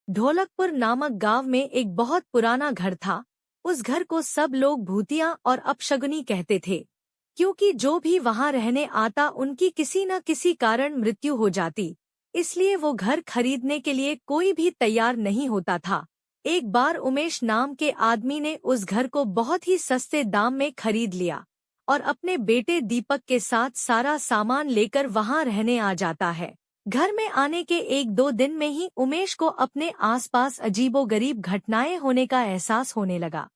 ढोलकपुर नामक गांव में एक बहुत पुराना घर था। उस घर को सब लोग भूतिया और अपशगुनी कहते थे, क्योंकि जो भी वहां रहने आता उनकी किसी न किसी कारण मृत्यु हो जाती। इसलिए वो घर खरीदने के लिए कोई भी तैयार नहीं होता था। एक बार उमेश नाम के आदमी ने उस घर को बहुत ही सस्ते दाम में खरीद लिया और अपने बेटे दीपक के साथ सारा सामान लेकर वहां रहने आ जाता है। घर में आने के एक दो दिन में ही उमेश को अपने आसपास अजीबोगरीब घटनाएं होने का एहसास होने लगा।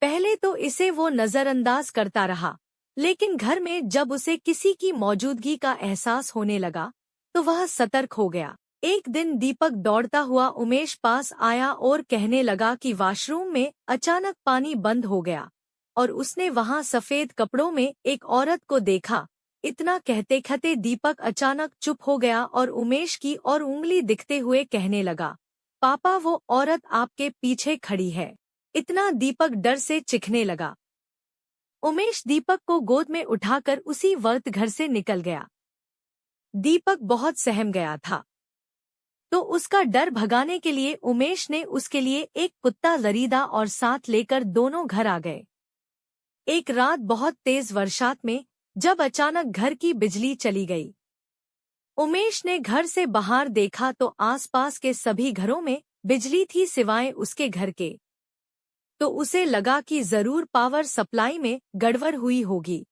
पहले तो इसे वो नजरअंदाज करता रहा, लेकिन घर में जब उसे किसी की मौजूदगी का एहसास होने लगा तो वह सतर्क हो गया। एक दिन दीपक दौड़ता हुआ उमेश पास आया और कहने लगा कि वॉशरूम में अचानक पानी बंद हो गया और उसने वहां सफेद कपड़ों में एक औरत को देखा। इतना कहते कहते दीपक अचानक चुप हो गया और उमेश की और उंगली दिखते हुए कहने लगा, पापा वो औरत आपके पीछे खड़ी है। इतना दीपक डर से चिढ़ने लगा। उमेश दीपक को गोद में उठाकर उसी वक्त घर से निकल गया। दीपक बहुत सहम गया था, तो उसका डर भगाने के लिए उमेश ने उसके लिए एक कुत्ता खरीदा और साथ लेकर दोनों घर आ गए। एक रात बहुत तेज वर्षात में जब अचानक घर की बिजली चली गई, उमेश ने घर से बाहर देखा तो आसपास के सभी घरों में बिजली थी सिवाय उसके घर के। तो उसे लगा कि जरूर पावर सप्लाई में गड़बड़ हुई होगी।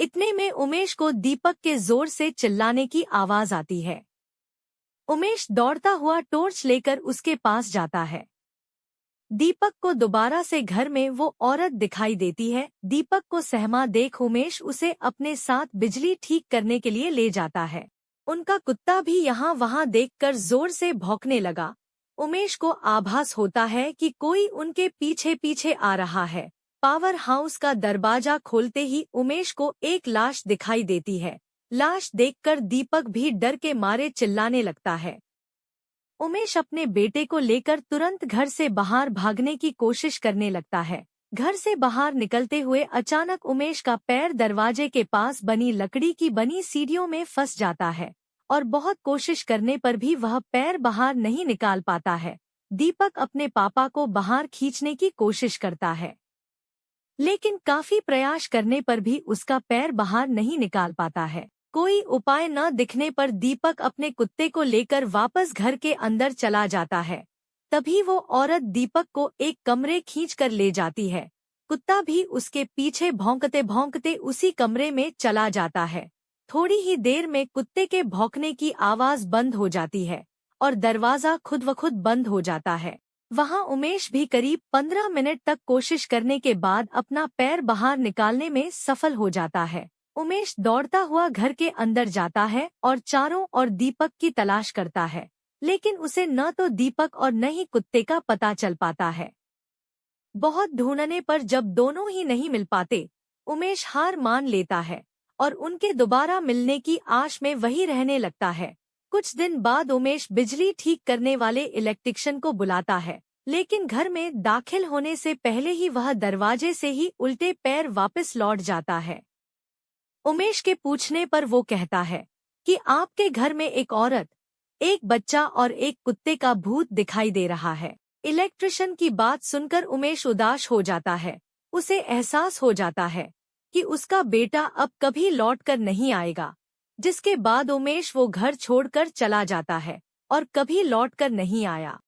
इतने में उमेश को दीपक के जोर से चिल्लाने की आवाज आती है। उमेश दौड़ता हुआ टॉर्च लेकर उसके पास जाता है। दीपक को दोबारा से घर में वो औरत दिखाई देती है। दीपक को सहमा देख उमेश उसे अपने साथ बिजली ठीक करने के लिए ले जाता है। उनका कुत्ता भी यहाँ वहाँ देखकर जोर से भौंकने लगा। उमेश को आभास होता है कि कोई उनके पीछे पीछे आ रहा है। पावर हाउस का दरवाजा खोलते ही उमेश को एक लाश दिखाई देती है। लाश देखकर दीपक भी डर के मारे चिल्लाने लगता है। उमेश अपने बेटे को लेकर तुरंत घर से बाहर भागने की कोशिश करने लगता है। घर से बाहर निकलते हुए अचानक उमेश का पैर दरवाजे के पास बनी लकड़ी की बनी सीढ़ियों में फंस जाता है और बहुत कोशिश करने पर भी वह पैर बाहर नहीं निकाल पाता है। दीपक अपने पापा को बाहर खींचने की कोशिश करता है, लेकिन काफी प्रयास करने पर भी उसका पैर बाहर नहीं निकाल पाता है। कोई उपाय न दिखने पर दीपक अपने कुत्ते को लेकर वापस घर के अंदर चला जाता है। तभी वो औरत दीपक को एक कमरे खींचकर ले जाती है। कुत्ता भी उसके पीछे भौंकते भौंकते उसी कमरे में चला जाता है। थोड़ी ही देर में कुत्ते के भौंकने की आवाज बंद हो जाती है और दरवाजा खुद ब खुद बंद हो जाता है। वहां उमेश भी करीब 15 मिनट तक कोशिश करने के बाद अपना पैर बाहर निकालने में सफल हो जाता है। उमेश दौड़ता हुआ घर के अंदर जाता है और चारों ओर दीपक की तलाश करता है, लेकिन उसे न तो दीपक और न ही कुत्ते का पता चल पाता है। बहुत ढूंढने पर जब दोनों ही नहीं मिल पाते, उमेश हार मान लेता है और उनके दोबारा मिलने की आश में वही रहने लगता है। कुछ दिन बाद उमेश बिजली ठीक करने वाले इलेक्ट्रिशियन को बुलाता है, लेकिन घर में दाखिल होने से पहले ही वह दरवाजे से ही उल्टे पैर वापस लौट जाता है। उमेश के पूछने पर वो कहता है कि आपके घर में एक औरत, एक बच्चा और एक कुत्ते का भूत दिखाई दे रहा है। इलेक्ट्रिशियन की बात सुनकर उमेश उदास हो जाता है। उसे एहसास हो जाता है कि उसका बेटा अब कभी लौटकर नहीं आएगा, जिसके बाद उमेश वो घर छोड़कर चला जाता है और कभी लौटकर नहीं आया।